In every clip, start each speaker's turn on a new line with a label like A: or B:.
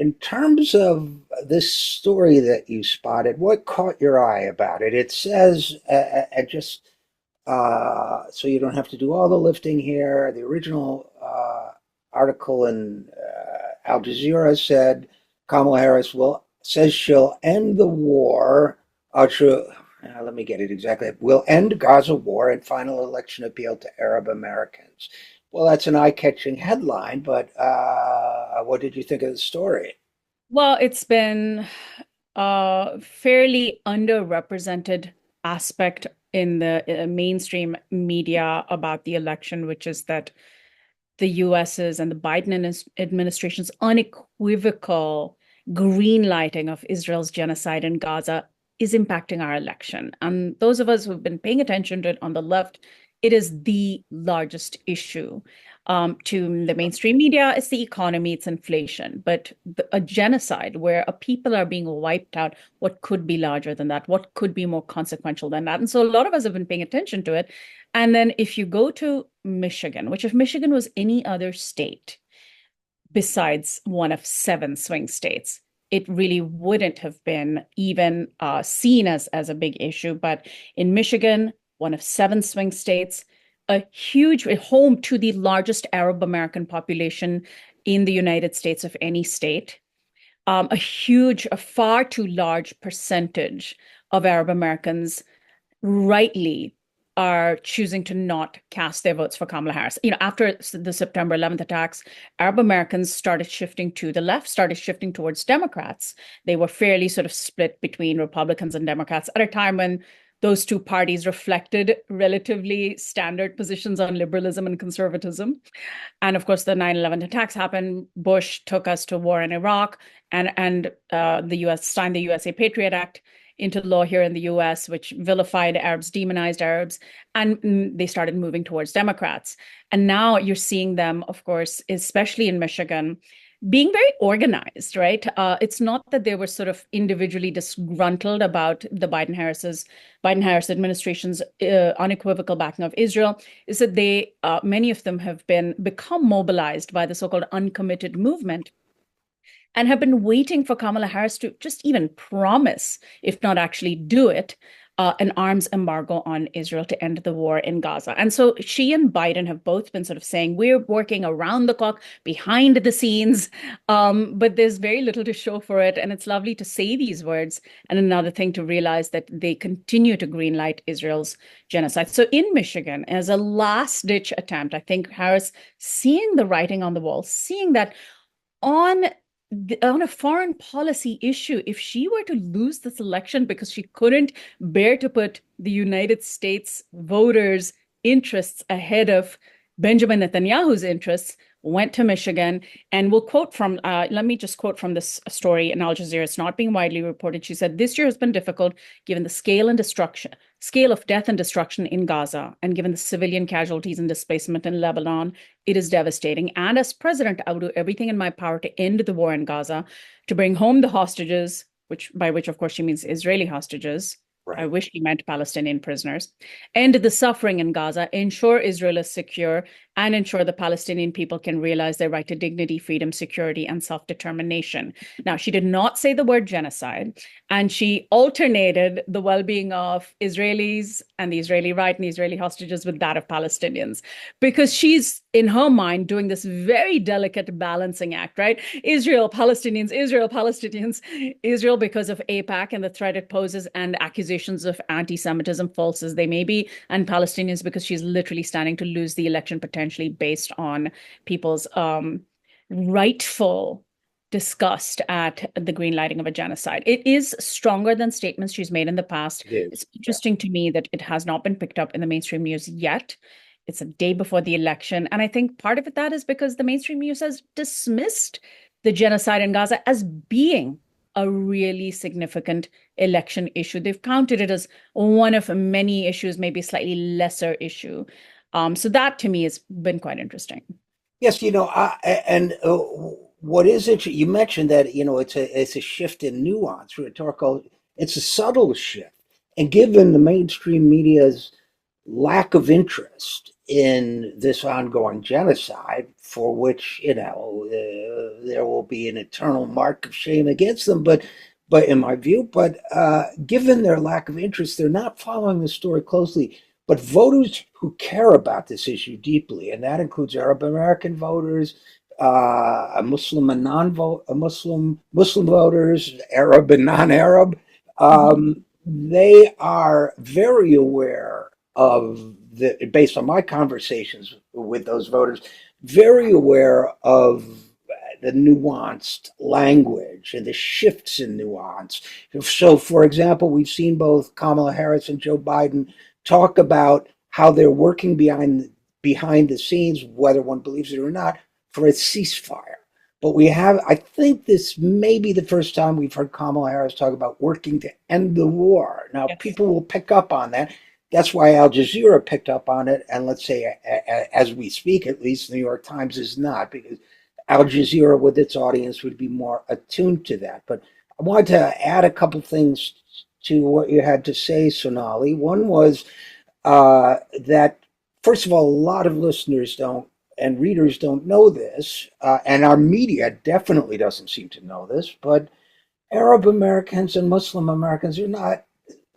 A: in terms of this story that you spotted, what caught your eye about it? It says, just so you don't have to do all the lifting here, the original article in Al Jazeera said Kamala Harris says she'll end the war. Let me get it exactly. Will end Gaza war and final election appeal to Arab Americans. Well, that's an eye-catching headline, but what did you think of the story?
B: Well, it's been a fairly underrepresented aspect in the mainstream media about the election, which is that the US's and the administration's unequivocal green lighting of Israel's genocide in Gaza is impacting our election. And those of us who've been paying attention to it on the left, it is the largest issue. To the mainstream media, it's the economy, it's inflation. But a genocide where a people are being wiped out, what could be larger than that? What could be more consequential than that? And so a lot of us have been paying attention to it. And then if you go to Michigan, which if Michigan was any other state besides one of seven swing states, it really wouldn't have been even seen as a big issue. But in Michigan, one of seven swing states, a huge home to the largest Arab American population in the United States of any state, a far too large percentage of Arab Americans rightly are choosing to not cast their votes for Kamala Harris. After the September 11th attacks, Arab Americans started shifting to the left, started shifting towards Democrats. They were fairly sort of split between Republicans and Democrats at a time when those two parties reflected relatively standard positions on liberalism and conservatism. And of course, the 9/11 attacks happened. Bush took us to war in Iraq, and the U.S. signed the USA Patriot Act into law here in the US, which vilified Arabs, demonized Arabs, and they started moving towards Democrats. And now you're seeing them, of course, especially in Michigan, being very organized, right? It's not that they were sort of individually disgruntled about the Biden-Harris administration's unequivocal backing of Israel. Is that many of them have become mobilized by the so-called uncommitted movement and have been waiting for Kamala Harris to just even promise, if not actually do it, an arms embargo on Israel to end the war in Gaza. And so she and Biden have both been sort of saying, we're working around the clock, behind the scenes, but there's very little to show for it. And it's lovely to say these words. And another thing to realize that they continue to greenlight Israel's genocide. So in Michigan, as a last-ditch attempt, I think Harris, seeing the writing on the wall, seeing that on a foreign policy issue, if she were to lose this election because she couldn't bear to put the United States voters' interests ahead of Benjamin Netanyahu's interests, went to Michigan, and let me just quote from this story in Al Jazeera. It's not being widely reported. She said, "This year has been difficult given the scale of death and destruction in Gaza, and given the civilian casualties and displacement in Lebanon, it is devastating. And as president, I will do everything in my power to end the war in Gaza, to bring home the hostages," by which, of course, she means Israeli hostages. I
A: Right.
B: wish he meant Palestinian prisoners. "End the suffering in Gaza, ensure Israel is secure, and ensure the Palestinian people can realize their right to dignity, freedom, security, and self-determination." Now, she did not say the word genocide, and she alternated the well-being of Israelis and the Israeli right and the Israeli hostages with that of Palestinians, because she's, in her mind, doing this very delicate balancing act, right? Israel, Palestinians, Israel, Palestinians, Israel because of AIPAC and the threat it poses and accusations of anti-Semitism, false as they may be, and Palestinians because she's literally standing to lose the election potentially based on people's rightful disgust at the green lighting of a genocide. It is stronger than statements she's made in the past.
A: It is.
B: It's interesting to me that it has not been picked up in the mainstream news yet. It's a day before the election. And I think part of that is because the mainstream news has dismissed the genocide in Gaza as being a really significant election issue. They've counted it as one of many issues, maybe a slightly lesser issue. So that to me has been quite interesting.
A: Yes, and what is it? You mentioned that it's a shift in nuance, rhetorical. It's a subtle shift, and given the mainstream media's lack of interest in this ongoing genocide, for which there will be an eternal mark of shame against them. But in my view, given their lack of interest, they're not following the story closely. But voters who care about this issue deeply, and that includes Arab American voters, Muslim and Muslim voters, Arab and non-Arab, they are very aware of based on my conversations with those voters, very aware of the nuanced language and the shifts in nuance. So, for example, we've seen both Kamala Harris and Joe Biden talk about how they're working behind the scenes, whether one believes it or not, for a ceasefire. But I think this may be the first time we've heard Kamala Harris talk about working to end the war. Now,
B: Yes.
A: people will pick up on that. That's why Al Jazeera picked up on it. And let's say, as we speak, at least the New York Times is not, because Al Jazeera, with its audience, would be more attuned to that. But I wanted to add a couple things to what you had to say, Sonali. One was that, first of all, a lot of listeners don't and readers don't know this, and our media definitely doesn't seem to know this, but Arab Americans and Muslim Americans are not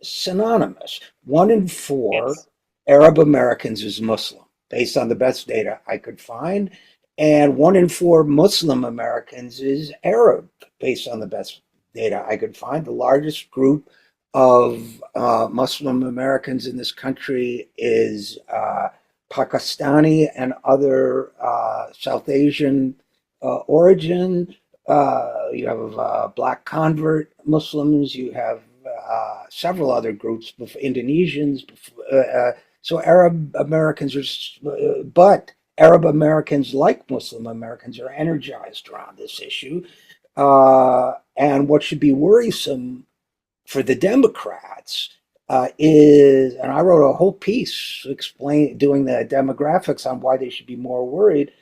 A: synonymous. One in four
B: Yes.
A: Arab Americans is Muslim, based on the best data I could find, and one in four Muslim Americans is Arab, based on the best data I could find. The largest group of Muslim Americans in this country is Pakistani and other South Asian origin. You have black convert Muslims. You have several other groups, Indonesians. So Arab Americans but Arab Americans, like Muslim Americans, are energized around this issue. And what should be worrisome for the Democrats and I wrote a whole piece doing the demographics on why they should be more worried.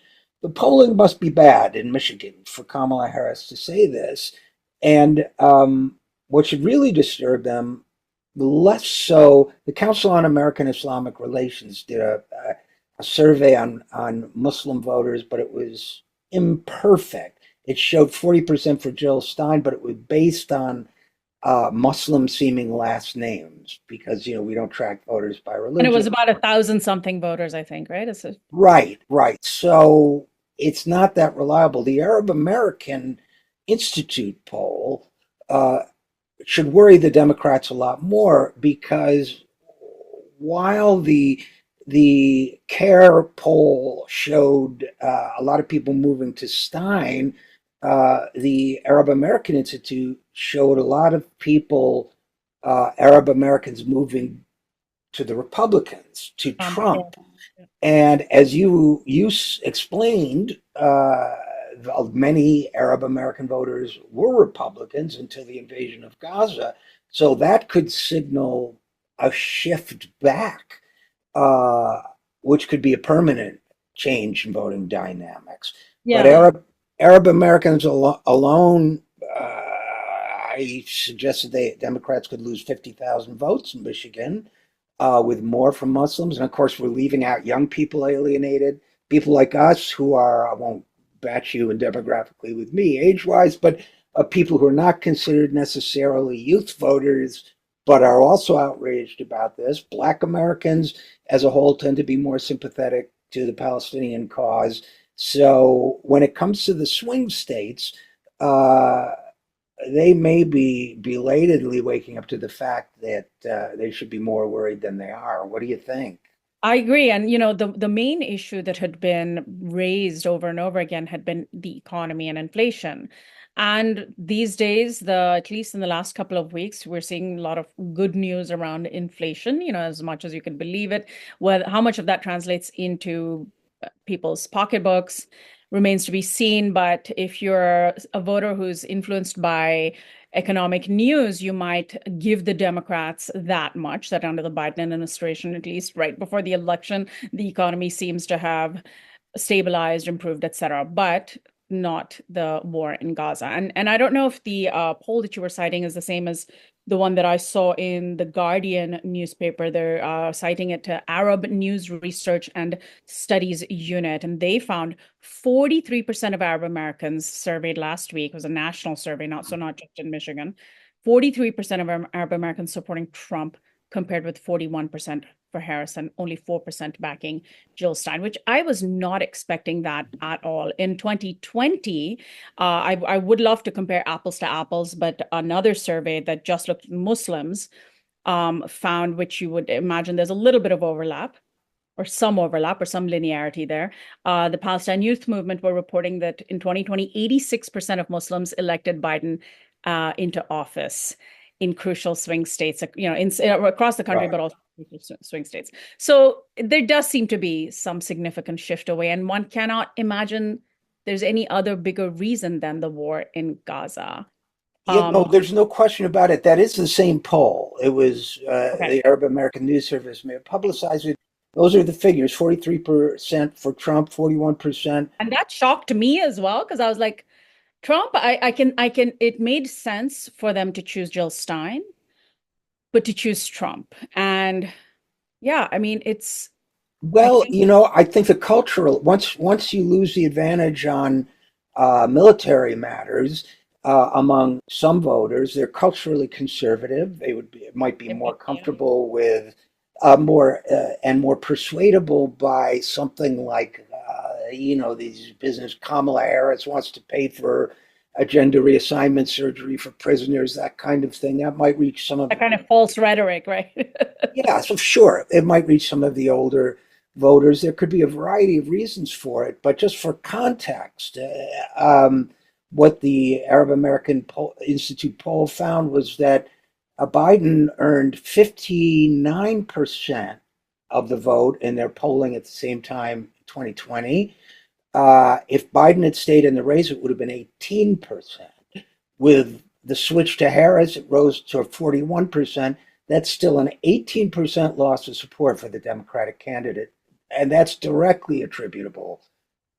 A: The polling must be bad in Michigan for Kamala Harris to say this. And what should really disturb them, less so, the Council on American Islamic Relations did a survey on Muslim voters, but it was imperfect. It showed 40% for Jill Stein, but it was based on Muslim seeming last names because we don't track voters by
B: And it was
A: religion.
B: about 1,000 something voters, I think, right?
A: Right. So it's not that reliable. The Arab American Institute poll uh, should worry the Democrats a lot more because while the CARE poll showed a lot of people moving to Stein, the Arab American Institute showed a lot of people, Arab Americans, moving to the Republicans, to
B: Yeah.
A: Trump. And as you explained, many Arab American voters were Republicans until the invasion of Gaza. So that could signal a shift back, uh, which could be a permanent change in voting dynamics. But
B: Yeah.
A: Arab Americans alone, I suggested Democrats could lose 50,000 votes in Michigan, with more from Muslims. And of course, we're leaving out young people alienated, people like us who are, I won't batch you in demographically with me age wise, but people who are not considered necessarily youth voters, but are also outraged about this. Black Americans as a whole tend to be more sympathetic to the Palestinian cause. So when it comes to the swing states, uh, they may be belatedly waking up to the fact that they should be more worried than they are. What do you think?
B: I agree. And the main issue that had been raised over and over again had been the economy and inflation. And these days, at least in the last couple of weeks, we're seeing a lot of good news around inflation, as much as you can believe it. How much of that translates into people's pocketbooks remains to be seen. But if you're a voter who's influenced by economic news, you might give the Democrats that much, that under the Biden administration, at least right before the election, the economy seems to have stabilized, improved, etc., but not the war in Gaza. And I don't know if the poll that you were citing is the same as the one that I saw in the Guardian newspaper. They're citing it to Arab News Research and Studies Unit, and they found 43% of Arab Americans surveyed last week. It was a national survey, not just in Michigan. 43% of Arab Americans supporting Trump, compared with 41% for Harris and only 4% backing Jill Stein, which I was not expecting that at all. In 2020, I would love to compare apples to apples, but another survey that just looked at Muslims found, which you would imagine there's a little bit of overlap or some linearity there. The Palestine Youth Movement were reporting that in 2020, 86% of Muslims elected Biden into office in crucial swing states, across the country,
A: Right.
B: but also swing states. So there does seem to be some significant shift away, and one cannot imagine there's any other bigger reason than the war in Gaza.
A: Yeah, no,
B: Um,
A: there's no question about it. That is the same poll. It was
B: okay.
A: the Arab American News Service may have publicized it. Those are the figures: 43% for Trump, 41%.
B: And that shocked me as well, because I was like, Trump, it made sense for them to choose Jill Stein, but to choose Trump. And yeah, I mean, I
A: Well,
B: think
A: I think the cultural once you lose the advantage on military matters among some voters, they're culturally conservative. Might be more comfortable with more and more persuadable by something like these business. Kamala Harris wants to pay for a gender reassignment surgery for prisoners, that kind of thing. That might reach some of
B: that kind of false rhetoric, right?
A: yeah, so sure, it might reach some of the older voters. There could be a variety of reasons for it, but just for context, what the Arab American Institute poll found was that Biden earned 59% of the vote in their polling at the same time, 2020. If Biden had stayed in the race, it would have been 18%. With the switch to Harris, it rose to 41%. That's still an 18% loss of support for the Democratic candidate. And that's directly attributable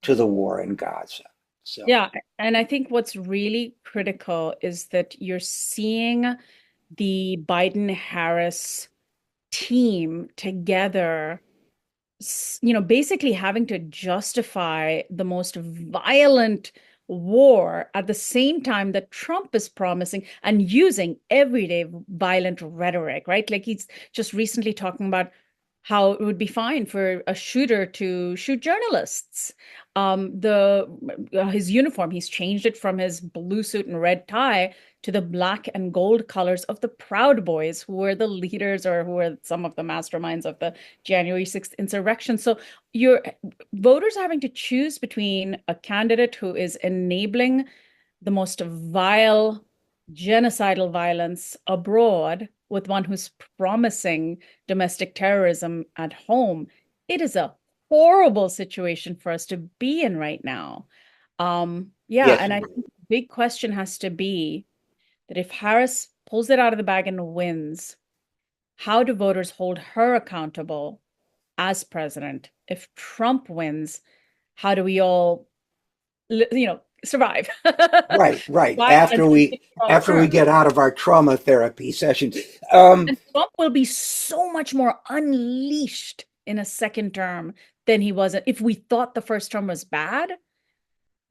A: to the war in Gaza. So,
B: Yeah, and I think what's really critical is that you're seeing the Biden-Harris team together, basically having to justify the most violent war at the same time that Trump is promising and using everyday violent rhetoric, right? Like he's just recently talking about how it would be fine for a shooter to shoot journalists. The his uniform, he's changed it from his blue suit and red tie to the black and gold colors of the Proud Boys, who were the leaders or who were some of the masterminds of the January 6th insurrection. So your voters are having to choose between a candidate who is enabling the most vile genocidal violence abroad with one who's promising domestic terrorism at home. It is a horrible situation for us to be in right now. Yeah,
A: yes,
B: and I think the big question has to be that if Harris pulls it out of the bag and wins, how do voters hold her accountable as president? If Trump wins, how do we all, survive?
A: right, right.
B: Survive
A: After
B: until
A: we
B: it's Trump's
A: after we
B: term.
A: get out of our trauma therapy sessions. Um,
B: And Trump will be so much more unleashed in a second term than he was. If we thought the first term was bad,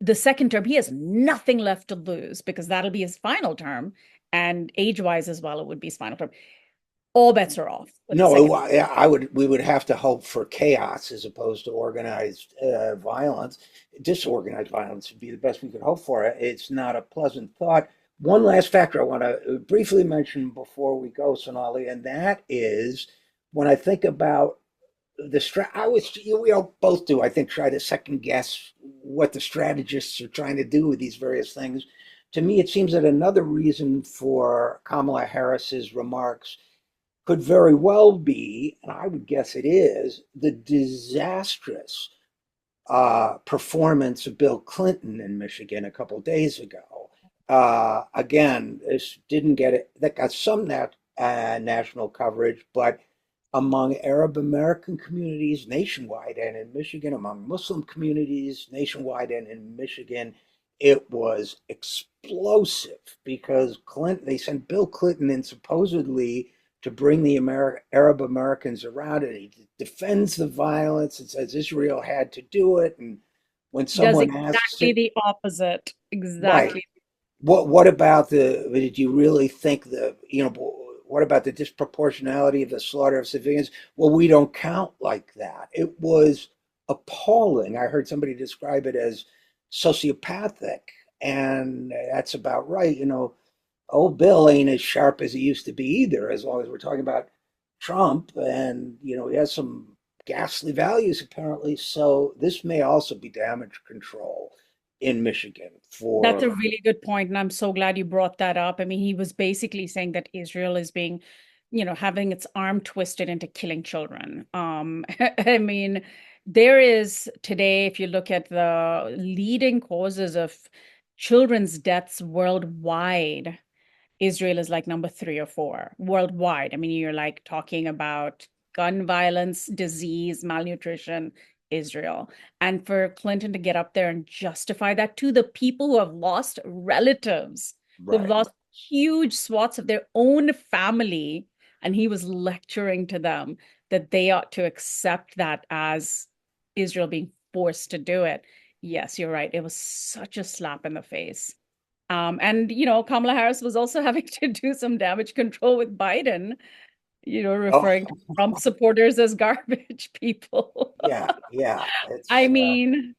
B: the second term, he has nothing left to lose because that'll be his final term. And age-wise as well, it would be his final term. All bets are off with the
A: no,
B: second.
A: we would have to hope for chaos as opposed to organized violence. Disorganized violence would be the best we could hope for. It's not a pleasant thought. One last factor I want to briefly mention before we go, Sonali, and that is when I think about I was, we all both do, I think, try to second guess what the strategists are trying to do with these various things. To me, it seems that another reason for Kamala Harris's remarks could very well be, and I would guess it is, the disastrous performance of Bill Clinton in Michigan a couple of days ago. Again, this didn't get it, that got some national coverage, but among Arab American communities nationwide and in Michigan, among Muslim communities nationwide and in Michigan, it was explosive because they sent Bill Clinton in supposedly to bring the Arab Americans around, and he defends the violence and says Israel had to do it. And when
B: He does
A: someone asks
B: exactly
A: him,
B: the opposite.
A: right,
B: Exactly.
A: what about did you really think what about the disproportionality of the slaughter of civilians? Well, we don't count like that. It was appalling. I heard somebody describe it as sociopathic, and that's about right. Old Bill ain't as sharp as he used to be either, as long as we're talking about Trump, and he has some ghastly values apparently. So this may also be damage control in Michigan
B: That's
A: for
B: a really good point, and I'm so glad you brought that up. I mean, he was basically saying that Israel is being, having its arm twisted into killing children. I mean, there is today, if you look at the leading causes of children's deaths worldwide, Israel is like number 3 or 4 worldwide. I mean, you're like talking about gun violence, disease, malnutrition, Israel. And for Clinton to get up there and justify that to the people who have lost relatives, who've
A: right.
B: lost huge swaths of their own family, and he was lecturing to them that they ought to accept that as Israel being forced to do it. Yes, you're right. It was such a slap in the face. And Kamala Harris was also having to do some damage control with Biden,
A: Oh,
B: referring to Trump supporters as garbage people.
A: yeah, yeah.
B: I
A: It's
B: mean,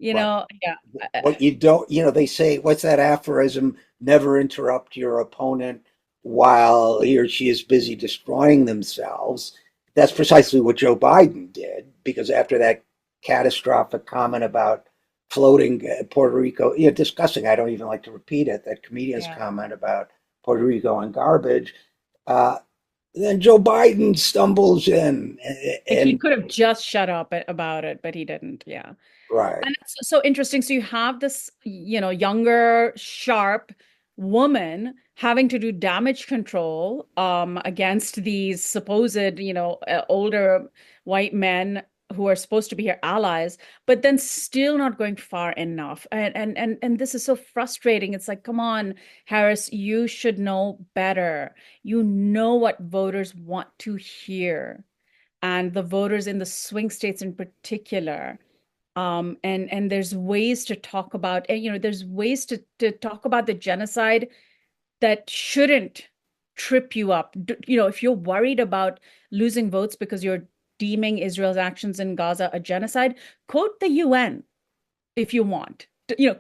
A: right.
B: yeah.
A: What you don't, they say, what's that aphorism? Never interrupt your opponent while he or she is busy destroying themselves. That's precisely what Joe Biden did, because after that catastrophic comment about floating Puerto Rico, discussing, I don't even like to repeat it, that comedian's
B: Yeah.
A: comment about Puerto Rico and garbage. Uh, then Joe Biden stumbles in
B: Like he
A: and
B: could have just shut up about it, but he didn't. Yeah.
A: right.
B: And it's so interesting. So you have this, younger, sharp woman having to do damage control against these supposed, older white men who are supposed to be her allies, but then still not going far enough. And this is so frustrating. It's like, come on, Harris, you should know better. You know what voters want to hear, and the voters in the swing states in particular. And there's ways to talk about, and there's ways to talk about the genocide that shouldn't trip you up. If you're worried about losing votes because you're deeming Israel's actions in Gaza a genocide, quote the UN if you want.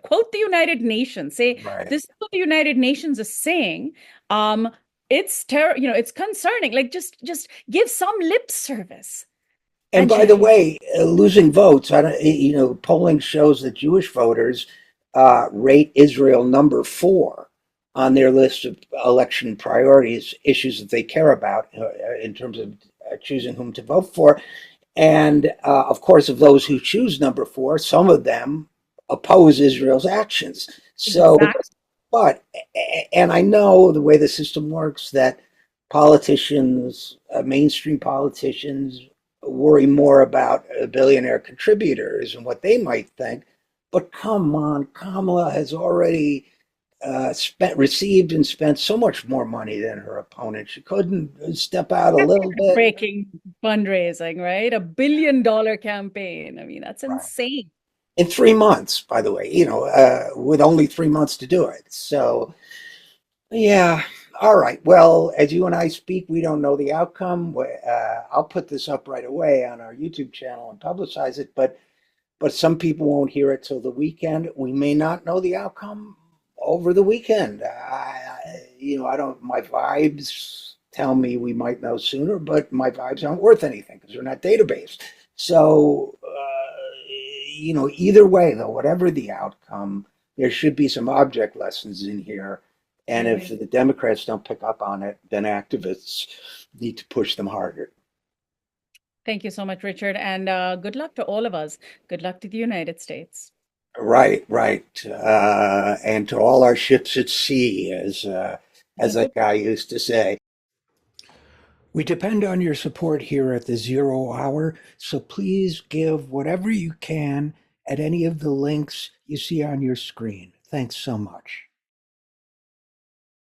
B: Quote the United Nations. Say
A: Right.
B: this is what the United Nations is saying. Um, it's concerning. Like just give some lip service.
A: And
B: And
A: by
B: she
A: the way, losing votes, I don't, polling shows that Jewish voters rate Israel number 4 on their list of election priorities, issues that they care about in terms of choosing whom to vote for. And of course, of those who choose number 4, some of them oppose Israel's actions. So,
B: exactly.
A: but, and I know the way the system works that politicians, mainstream politicians, worry more about billionaire contributors and what they might think. But come on, Kamala has already received and spent so much more money than her opponent. She couldn't step out a little bit.
B: Breaking fundraising, right? $1 billion campaign. I mean, that's
A: Right.
B: insane.
A: In 3 months, by the way, with only 3 months to do it. So, yeah. All right. Well, as you and I speak, we don't know the outcome. I'll put this up right away on our YouTube channel and publicize it, but some people won't hear it till the weekend. We may not know the outcome over the weekend. I don't. My vibes tell me we might know sooner, but my vibes aren't worth anything because they're not database. So, either way, though, whatever the outcome, there should be some object lessons in here.
B: I
A: And if
B: agree.
A: the Democrats don't pick up on it, then activists need to push them harder.
B: Thank you so much, Richard, and good luck to all of us. Good luck to the United States.
A: Right, right. And to all our ships at sea, as that guy used to say. We depend on your support here at the Zero Hour, so please give whatever you can at any of the links you see on your screen. Thanks so much.